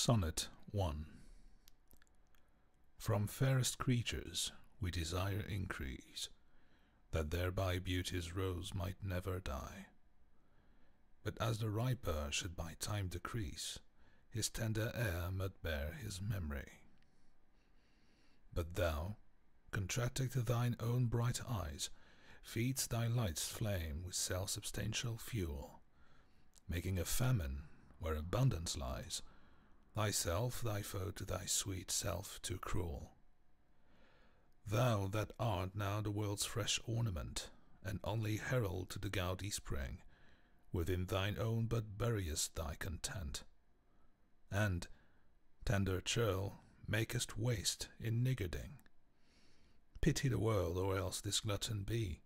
Sonnet 1. From fairest creatures we desire increase, that thereby beauty's rose might never die. But as the riper should by time decrease, his tender air might bear his memory. But thou, contracted to thine own bright eyes, feedst thy light's flame with self-substantial fuel, making a famine where abundance lies, thyself thy foe to thy sweet self too cruel. Thou that art now the world's fresh ornament, and only herald to the gaudy spring, within thine own but buryest thy content, and, tender churl, makest waste in niggarding. Pity the world, or else this glutton be,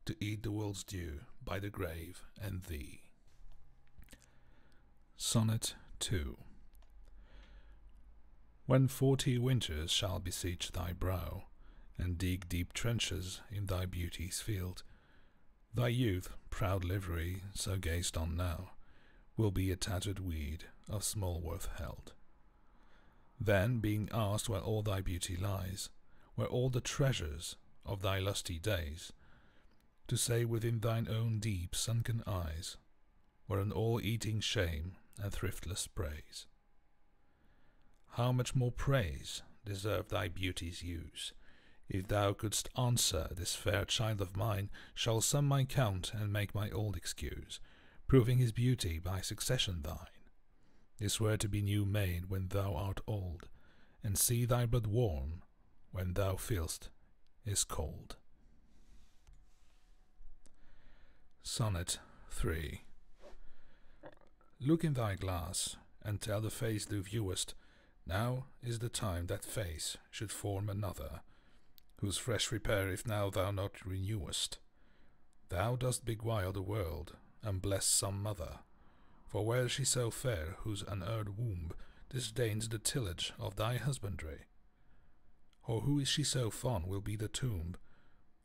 to eat the world's due by the grave and thee. Sonnet 2. When 40 winters shall beseech thy brow, and dig deep trenches in thy beauty's field, thy youth, proud livery, so gazed on now, will be a tattered weed of small worth held. Then, being asked where all thy beauty lies, where all the treasures of thy lusty days, to say within thine own deep sunken eyes, were an all-eating shame and thriftless praise. How much more praise deserve thy beauty's use, if thou couldst answer this fair child of mine shall some my count and make my old excuse, proving his beauty by succession thine. This were to be new made when thou art old, and see thy blood warm when thou feelst is cold. Sonnet 3. Look in thy glass, and tell the face thou viewest, now is the time that face should form another, whose fresh repair if now thou not renewest. Thou dost beguile the world, and bless some mother, for were she so fair whose unerred womb disdains the tillage of thy husbandry? Or who is she so fond will be the tomb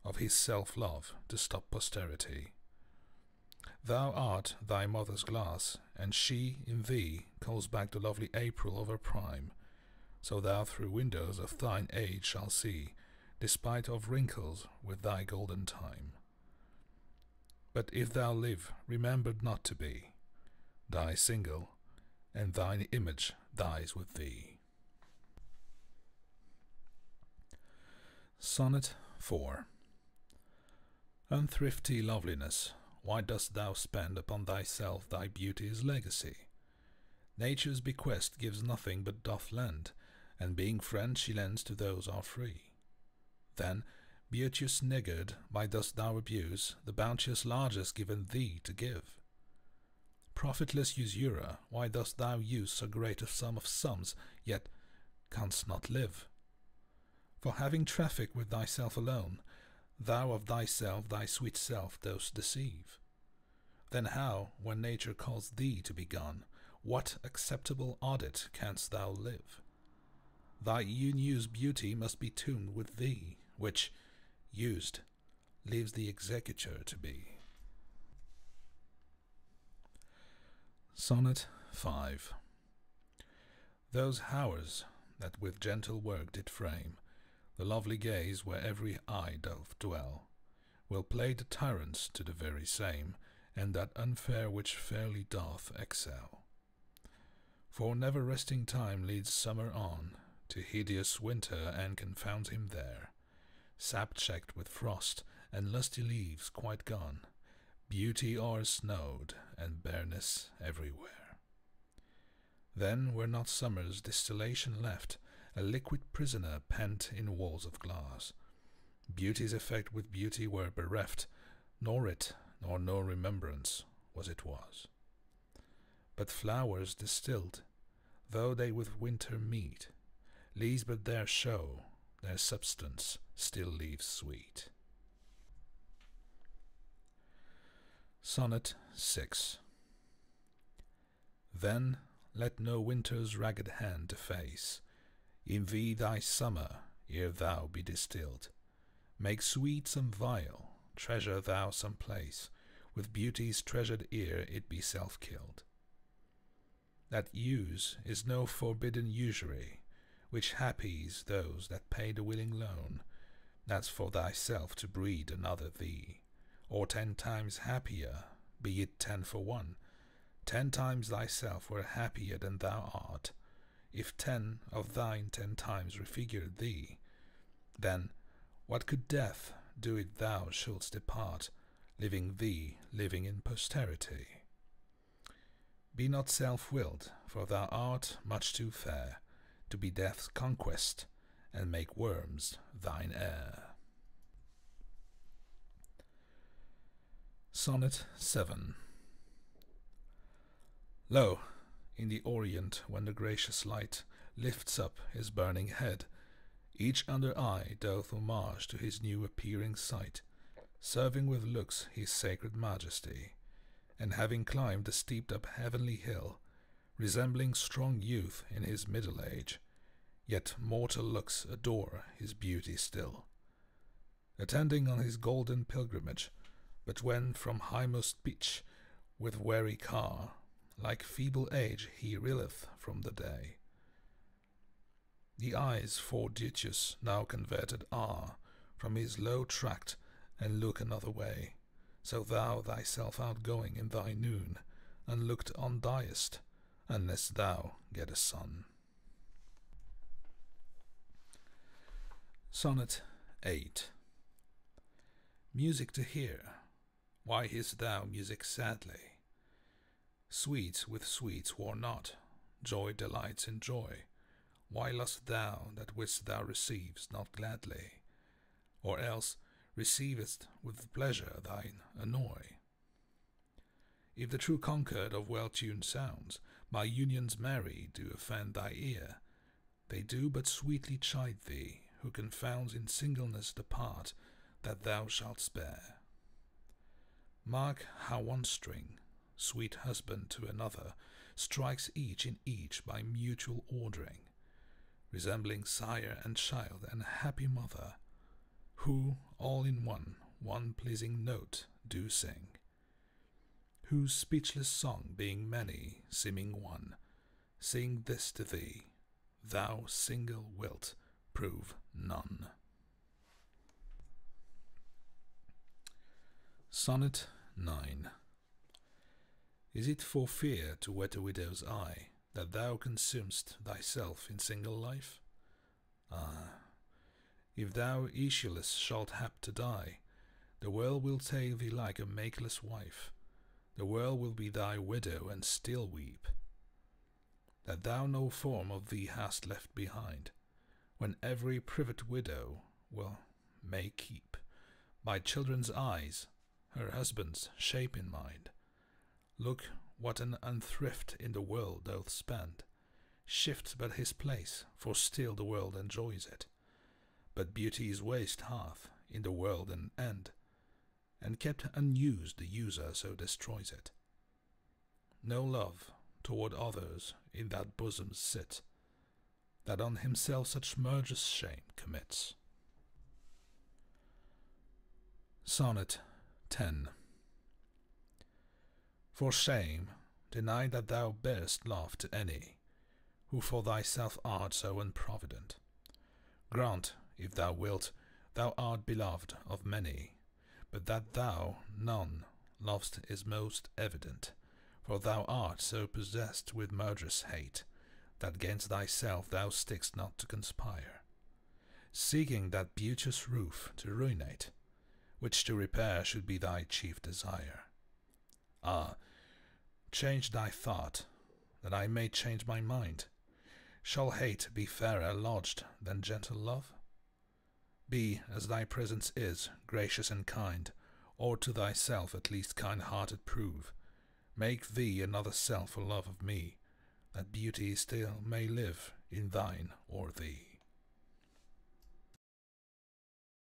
of his self-love to stop posterity? Thou art thy mother's glass, and she in thee calls back the lovely April of her prime, so thou through windows of thine age shalt see, despite of wrinkles with thy golden time. But if thou live remembered not to be, die single, and thine image dies with thee. Sonnet 4. Unthrifty loveliness, why dost thou spend upon thyself thy beauty's legacy? Nature's bequest gives nothing but doth lend, and being friend she lends to those are free. Then, beauteous niggard, why dost thou abuse the bounteous largesse given thee to give? Profitless usurer, why dost thou use so great a sum of sums, yet canst not live? For having traffic with thyself alone, thou of thyself thy sweet self dost deceive. Then how, when nature calls thee to be gone, what acceptable audit canst thou live? Thy unused beauty must be tuned with thee, which, used, leaves the executor to be. Sonnet 5. Those hours that with gentle work did frame the lovely gaze where every eye doth dwell, will play the tyrants to the very same, and that unfair which fairly doth excel. For never-resting time leads summer on to hideous winter, and confounds him there, sap checked with frost, and lusty leaves quite gone, beauty o'ersnowed, and bareness everywhere. Then were not summer's distillation left, a liquid prisoner pent in walls of glass. Beauty's effect with beauty were bereft, nor it, nor no remembrance was it was. But flowers distilled, though they with winter meet, leaves but their show, their substance still leaves sweet. Sonnet 6. Then let no winter's ragged hand deface in thee thy summer ere thou be distilled. Make sweet some vial, treasure thou some place, with beauty's treasured ere it be self-killed. that use is no forbidden usury, which happies those that pay the willing loan, that's for thyself to breed another thee, or 10 times happier, be it 10 for 1, 10 times thyself were happier than thou art, if 10 of thine 10 times refigured thee. Then what could death do if thou shouldst depart, leaving thee living in posterity? Be not self-willed, for thou art much too fair to be death's conquest, and make worms thine heir. Sonnet 7. Lo, in the Orient, when the gracious light lifts up his burning head, each under eye doth homage to his new appearing sight, serving with looks his sacred majesty, and having climbed the steeped up heavenly hill, resembling strong youth in his middle age, yet mortal looks adore his beauty still. Attending on his golden pilgrimage, but when from highmost pitch with weary car, like feeble age he reeleth from the day. The eyes fortuitous now converted are from his low tract, and look another way, so thou thyself outgoing in thy noon, unlooked on diest, unless thou get a son. Sonnet 8. Music to hear, why hear'st thou music sadly? Sweets with sweets war not, joy delights in joy. Why lost thou that which thou receivest not gladly? Or else receivest with pleasure thine annoy? If the true concord of well-tuned sounds by unions merry do offend thy ear, they do but sweetly chide thee, who confounds in singleness the part that thou shalt spare. Mark how one string, sweet husband to another, strikes each in each by mutual ordering, resembling sire and child and happy mother, who all in one pleasing note do sing, whose speechless song being many, seeming one, sing this to thee, thou single wilt prove none. Sonnet 9. Is it for fear to wet a widow's eye that thou consumest thyself in single life? Ah, if thou issueless shalt hap to die, the world will take thee like a makeless wife, the world will be thy widow and still weep, that thou no form of thee hast left behind, when every privet widow may keep, by children's eyes, her husband's shape in mind. Look what an unthrift in the world doth spend, shifts but his place, for still the world enjoys it. But beauty's waste hath in the world an end, and kept unused the user so destroys it. No love toward others in that bosom sit, that on himself such murderous shame commits. Sonnet 10. For shame, deny that thou bearest love to any, who for thyself art so improvident. Grant, if thou wilt, thou art beloved of many, but that thou none lovest is most evident, for thou art so possessed with murderous hate, that gainst thyself thou stick'st not to conspire, seeking that beauteous roof to ruinate, which to repair should be thy chief desire. Ah, change thy thought, that I may change my mind. Shall hate be fairer lodged than gentle love? Be, as thy presence is, gracious and kind, or to thyself at least kind-hearted prove. Make thee another self for love of me, that beauty still may live in thine or thee.